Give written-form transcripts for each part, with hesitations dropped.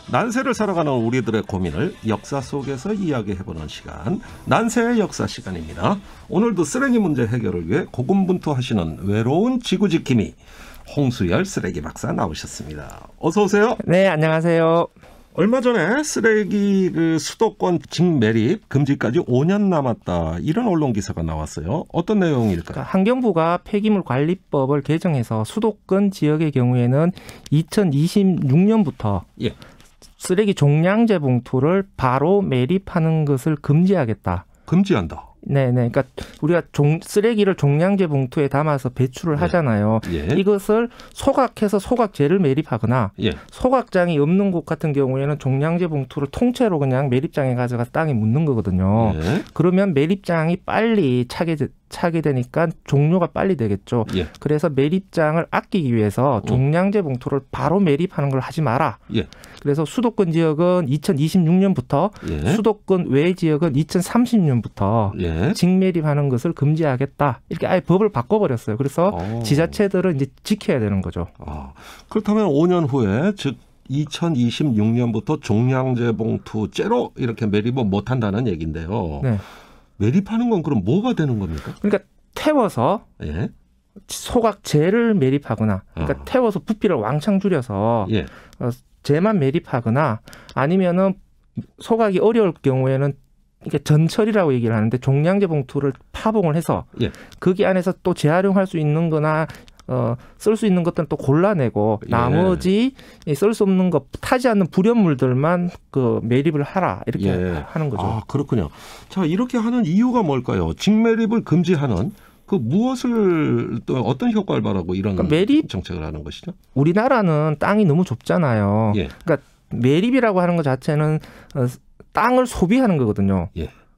난세를 살아가는 우리들의 고민을 역사 속에서 이야기해보는 시간, 난세의 역사 시간입니다. 오늘도 쓰레기 문제 해결을 위해 고군분투하시는 외로운 지구지킴이 홍수열 쓰레기 박사 나오셨습니다. 어서 오세요. 네, 안녕하세요. 얼마 전에 쓰레기 수도권 직매립 금지까지 5년 남았다, 이런 언론 기사가 나왔어요. 어떤 내용일까요? 그러니까 환경부가 폐기물 관리법을 개정해서 수도권 지역의 경우에는 2026년부터 쓰레기 종량제 봉투를 바로 매립하는 것을 금지하겠다. 금지한다. 네네. 그러니까 우리가 쓰레기를 종량제 봉투에 담아서 배출을 하잖아요. 이것을 소각해서 소각제를 매립하거나 소각장이 없는 곳 같은 경우에는 종량제 봉투를 통째로 그냥 매립장에 가져가서 땅에 묻는 거거든요. 그러면 매립장이 빨리 차게 되니까 종료가 빨리 되겠죠. 그래서 매립장을 아끼기 위해서 종량제 봉투를 바로 매립하는 걸 하지 마라. 그래서 수도권 지역은 2026년부터 수도권 외 지역은 2030년부터 직매립하는 것을 금지하겠다. 이렇게 아예 법을 바꿔버렸어요. 그래서 지자체들은 이제 지켜야 되는 거죠. 그렇다면 5년 후에 즉 2026년부터 종량제 봉투제로 이렇게 매립을 못한다는 얘기인데요. 매립하는 건 그럼 뭐가 되는 겁니까? 그러니까 태워서 소각제를 매립하거나, 그러니까 태워서 부피를 왕창 줄여서 제만 매립하거나, 아니면은 소각이 어려울 경우에는 이게 전철이라고 얘기를 하는데 종량제 봉투를 파봉을 해서 거기 안에서 또 재활용할 수 있는 거나 쓸 수 있는 것들은 또 골라내고 나머지 쓸 수 없는 것, 타지 않는 불연물들만 매립을 하라, 이렇게 하는 거죠. 그렇군요. 자, 이렇게 하는 이유가 뭘까요? 직매립을 금지하는 무엇을, 또 어떤 효과를 바라고 이런 매립 정책을 하는 것이죠? 우리나라는 땅이 너무 좁잖아요. 그러니까 매립이라고 하는 것 자체는 땅을 소비하는 거거든요.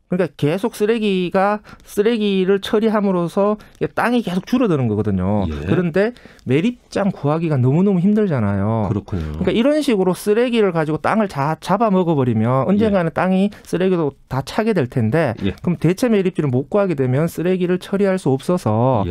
그러니까 계속 쓰레기를 처리함으로써 땅이 계속 줄어드는 거거든요. 그런데 매립장 구하기가 너무너무 힘들잖아요. 그렇군요. 그러니까 이런 식으로 쓰레기를 가지고 땅을 잡아먹어버리면 언젠가는 땅이 쓰레기도 다 차게 될 텐데 그럼 대체 매립지를 못 구하게 되면 쓰레기를 처리할 수 없어서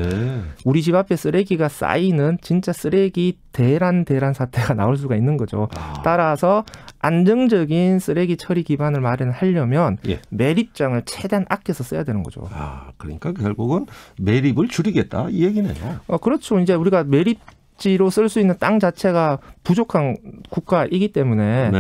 우리 집 앞에 쓰레기가 쌓이는 진짜 쓰레기 대란 사태가 나올 수가 있는 거죠. 따라서 안정적인 쓰레기 처리 기반을 마련하려면 매립장을 최대한 아껴서 써야 되는 거죠. 그러니까 결국은 매립을 줄이겠다, 이 얘기네요. 그렇죠. 이제 우리가 매립지로 쓸 수 있는 땅 자체가 부족한 국가이기 때문에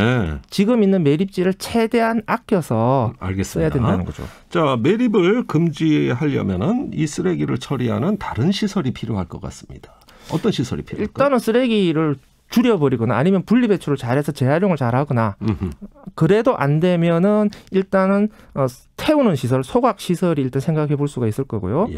지금 있는 매립지를 최대한 아껴서 써야 된다는 거죠. 자, 매립을 금지하려면은 이 쓰레기를 처리하는 다른 시설이 필요할 것 같습니다. 어떤 시설이 필요할까요? 일단은 쓰레기를 줄여버리거나 아니면 분리배출을 잘해서 재활용을 잘하거나, 그래도 안 되면은 일단은 태우는 시설, 소각시설이 일단 생각해 볼 수가 있을 거고요.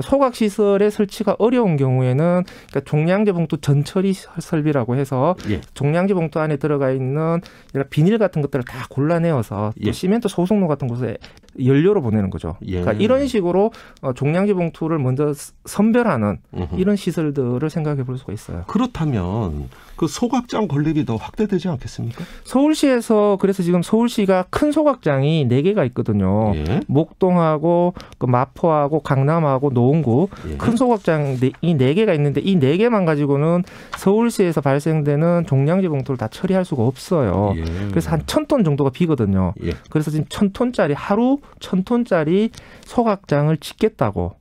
소각시설의 설치가 어려운 경우에는 그러니까 종량제 봉투 전처리 설비라고 해서 종량제 봉투 안에 들어가 있는 비닐 같은 것들을 다 골라내어서 또 시멘트 소속로 같은 곳에 연료로 보내는 거죠. 그러니까 이런 식으로 종량제 봉투를 먼저 선별하는 이런 시설들을 생각해 볼 수가 있어요. 그렇다면 그 소각장 건립이 더 확대되지 않겠습니까? 서울시에서 그래서 지금 서울시가 큰 소각장이 4개가 있거든요. 목동하고 마포하고 강남하고 노원구 큰 소각장이 4개가 있는데 이 4개만 가지고는 서울시에서 발생되는 종량제 봉투를 다 처리할 수가 없어요. 그래서 한 1,000톤 정도가 비거든요. 그래서 지금 1,000톤짜리 하루 1,000톤짜리 소각장을 짓겠다고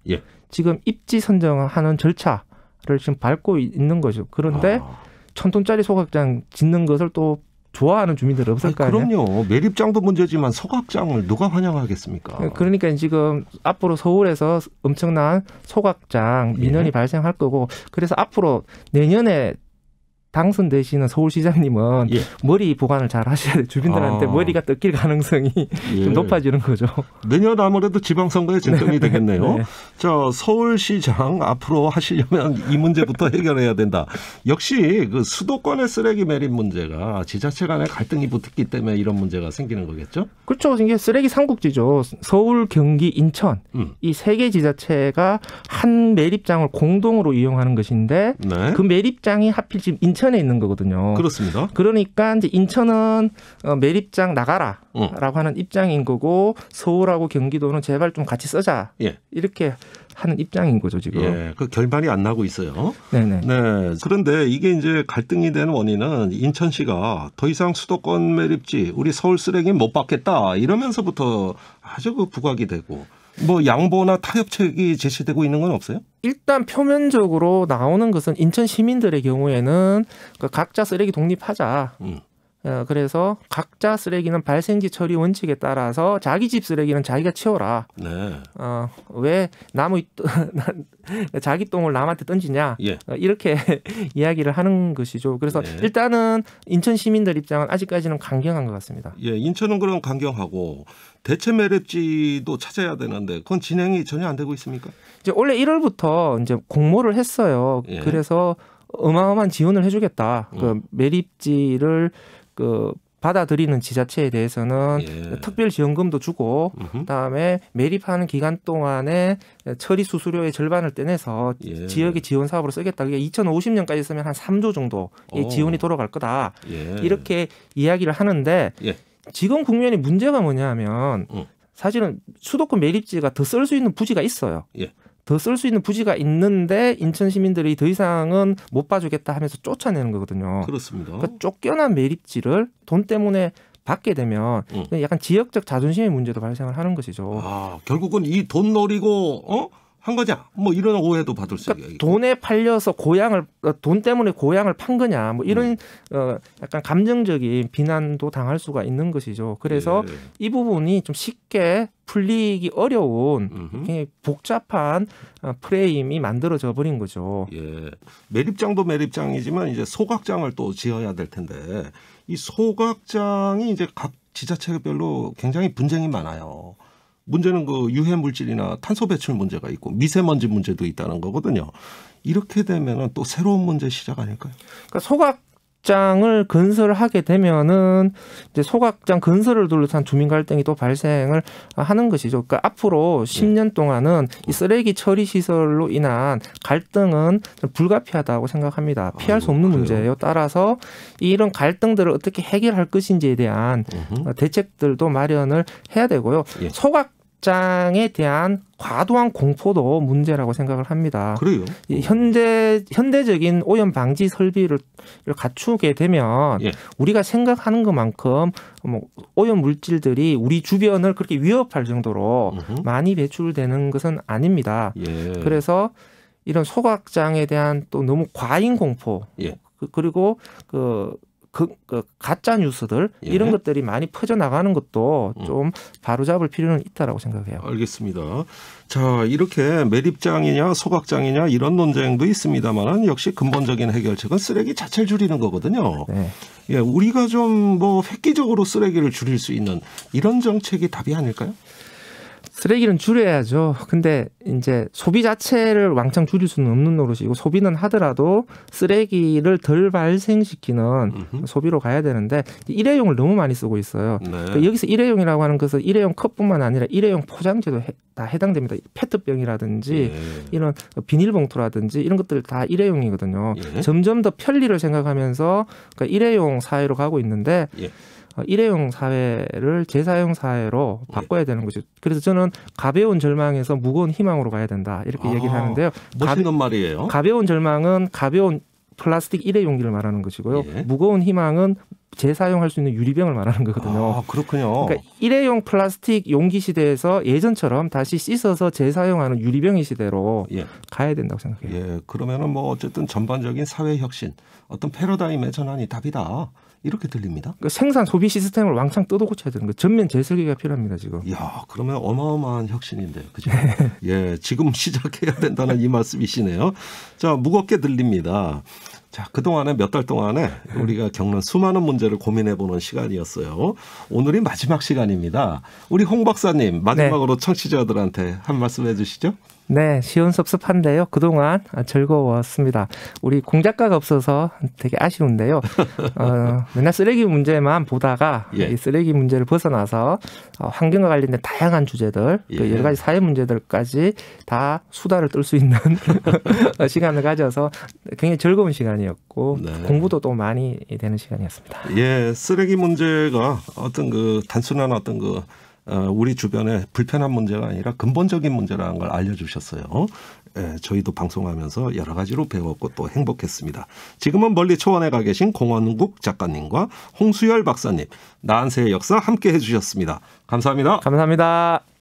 지금 입지 선정하는 절차를 지금 밟고 있는 거죠. 그런데 1,000톤짜리 소각장 짓는 것을 또 좋아하는 주민들은 없을 거 아니에요? 그럼요. 매립장도 문제지만 소각장을 누가 환영하겠습니까? 그러니까 지금 앞으로 서울에서 엄청난 소각장 민원이 발생할 거고, 그래서 앞으로 내년에 당선되시는 서울시장님은 머리 보관을 잘 하셔야 돼요. 주민들한테 머리가 뜯길 가능성이 좀 높아지는 거죠. 내년 아무래도 지방선거에 쟁점이 되겠네요. 자, 서울시장 앞으로 하시려면 이 문제부터 해결해야 된다. 역시 그 수도권의 쓰레기 매립 문제가 지자체 간의 갈등이 붙었기 때문에 이런 문제가 생기는 거겠죠? 그렇죠. 이게 쓰레기 삼국지죠. 서울, 경기, 인천 이 3개 지자체가 한 매립장을 공동으로 이용하는 것인데 그 매립장이 하필 지금 인천에 있는 거거든요. 그렇습니다. 그러니까 이제 인천은 매립장 나가라라고 하는 입장인 거고, 서울하고 경기도는 제발 좀 같이 쓰자 이렇게 하는 입장인 거죠, 지금. 예, 그 결말이 안 나고 있어요. 네네. 네. 그런데 이게 이제 갈등이 되는 원인은 인천시가 더 이상 수도권 매립지 우리 서울 쓰레기 못 받겠다 이러면서부터 아주 그 부각이 되고 뭐 양보나 타협책이 제시되고 있는 건 없어요? 일단 표면적으로 나오는 것은 인천 시민들의 경우에는 그 각자 쓰레기 독립하자. 그래서 각자 쓰레기는 발생지 처리 원칙에 따라서 자기 집 쓰레기는 자기가 치워라. 네. 왜 자기 똥을 남한테 던지냐. 예. 이렇게 이야기를 하는 것이죠. 그래서 예. 일단은 인천 시민들 입장은 아직까지는 강경한 것 같습니다. 예, 인천은 그럼 강경하고 대체 매립지도 찾아야 되는데 그건 진행이 전혀 안 되고 있습니까? 이제 원래 1월부터 이제 공모를 했어요. 예. 그래서 어마어마한 지원을 해주겠다. 그 매립지를 그 받아들이는 지자체에 대해서는 예. 특별 지원금도 주고 그다음에 매립하는 기간 동안에 처리 수수료의 절반을 떼내서 예. 지역의 지원 사업으로 쓰겠다. 그게 2050년까지 쓰면 한 3조 정도의 지원이 돌아갈 거다. 예. 이렇게 이야기를 하는데 예. 지금 국면의 문제가 뭐냐면 사실은 수도권 매립지가 더 쓸 수 있는 부지가 있어요. 예. 더 쓸 수 있는 부지가 있는데 인천 시민들이 더 이상은 못 봐주겠다 하면서 쫓아내는 거거든요. 그렇습니다. 그러니까 쫓겨난 매립지를 돈 때문에 받게 되면 약간 지역적 자존심의 문제도 발생을 하는 것이죠. 결국은 이 돈 노리고 한 거냐? 뭐 이런 오해도 받을 수 있어요. 돈에 팔려서 돈 때문에 고향을 판 거냐? 뭐 이런 약간 감정적인 비난도 당할 수가 있는 것이죠. 그래서 예. 이 부분이 좀 쉽게 풀리기 어려운 굉장히 복잡한 프레임이 만들어져 버린 거죠. 예. 매립장도 매립장이지만 이제 소각장을 또 지어야 될 텐데 이 소각장이 이제 각 지자체별로 굉장히 분쟁이 많아요. 문제는 그 유해 물질이나 탄소 배출 문제가 있고 미세먼지 문제도 있다는 거거든요. 이렇게 되면은 또 새로운 문제 시작 아닐까요? 그러니까 소각장을 건설하게 되면은 이제 소각장 건설을 둘러싼 주민 갈등이 또 발생을 하는 것이죠. 그러니까 앞으로 10년 동안은 이 쓰레기 처리 시설로 인한 갈등은 좀 불가피하다고 생각합니다. 피할 수 없는 문제예요. 따라서 이런 갈등들을 어떻게 해결할 것인지에 대한 대책들도 마련을 해야 되고요. 예. 소각장에 대한 과도한 공포도 문제라고 생각을 합니다. 그래요? 현대적인 오염 방지 설비를 갖추게 되면 예. 우리가 생각하는 것만큼 뭐 오염 물질들이 우리 주변을 그렇게 위협할 정도로 많이 배출되는 것은 아닙니다. 예. 그래서 이런 소각장에 대한 또 너무 과잉 공포 예. 그리고 그 가짜 뉴스들 예. 이런 것들이 많이 퍼져 나가는 것도 좀 바로잡을 필요는 있다라고 생각해요. 알겠습니다. 자, 이렇게 매립장이냐 소각장이냐 이런 논쟁도 있습니다만 역시 근본적인 해결책은 쓰레기 자체를 줄이는 거거든요. 네. 예, 우리가 좀 뭐 획기적으로 쓰레기를 줄일 수 있는 이런 정책이 답이 아닐까요? 쓰레기는 줄여야죠. 근데 이제 소비 자체를 왕창 줄일 수는 없는 노릇이고 소비는 하더라도 쓰레기를 덜 발생시키는 소비로 가야 되는데 일회용을 너무 많이 쓰고 있어요. 네. 그러니까 여기서 일회용이라고 하는 것은 일회용 컵뿐만 아니라 일회용 포장재도 다 해당됩니다. 페트병이라든지 예. 이런 비닐봉투라든지 이런 것들 다 일회용이거든요. 예. 점점 더 편리를 생각하면서 그러니까 일회용 사회로 가고 있는데 예. 일회용 사회를 재사용 사회로 바꿔야 되는 거죠. 그래서 저는 가벼운 절망에서 무거운 희망으로 가야 된다 이렇게 얘기를 하는데요. 멋있는 말이에요. 가벼운 절망은 가벼운 플라스틱 일회용기를 말하는 것이고요. 예. 무거운 희망은 재사용할 수 있는 유리병을 말하는 거거든요. 그렇군요. 그러니까 일회용 플라스틱 용기 시대에서 예전처럼 다시 씻어서 재사용하는 유리병의 시대로 예. 가야 된다고 생각해요. 예, 그러면은 뭐 어쨌든 전반적인 사회 혁신, 어떤 패러다임의 전환이 답이다. 이렇게 들립니다. 그러니까 생산 소비 시스템을 왕창 뜯어 고쳐야 되는 거예요. 전면 재설계가 필요합니다, 지금. 이야, 그러면 어마어마한 혁신인데, 그죠? 예, 지금 시작해야 된다는 이 말씀이시네요. 자, 무겁게 들립니다. 자, 그동안에 몇 달 동안에 우리가 겪는 수많은 문제를 고민해보는 시간이었어요. 오늘이 마지막 시간입니다. 우리 홍 박사님, 마지막으로 청취자들한테 한 말씀 해주시죠. 네, 시원섭섭한데요. 그동안 즐거웠습니다. 우리 공작가가 없어서 되게 아쉬운데요. 맨날 쓰레기 문제만 보다가 예. 이 쓰레기 문제를 벗어나서 환경과 관련된 다양한 주제들, 예. 여러 가지 사회 문제들까지 다 수다를 떨 수 있는 시간을 가져서 굉장히 즐거운 시간이었고 네. 공부도 또 많이 되는 시간이었습니다. 예, 쓰레기 문제가 어떤 그 단순한 어떤 그 우리 주변에 불편한 문제가 아니라 근본적인 문제라는 걸 알려주셨어요. 예, 저희도 방송하면서 여러 가지로 배웠고 또 행복했습니다. 지금은 멀리 초원에 가 계신 공원국 작가님과 홍수열 박사님, 난세의 역사 함께 해주셨습니다. 감사합니다. 감사합니다.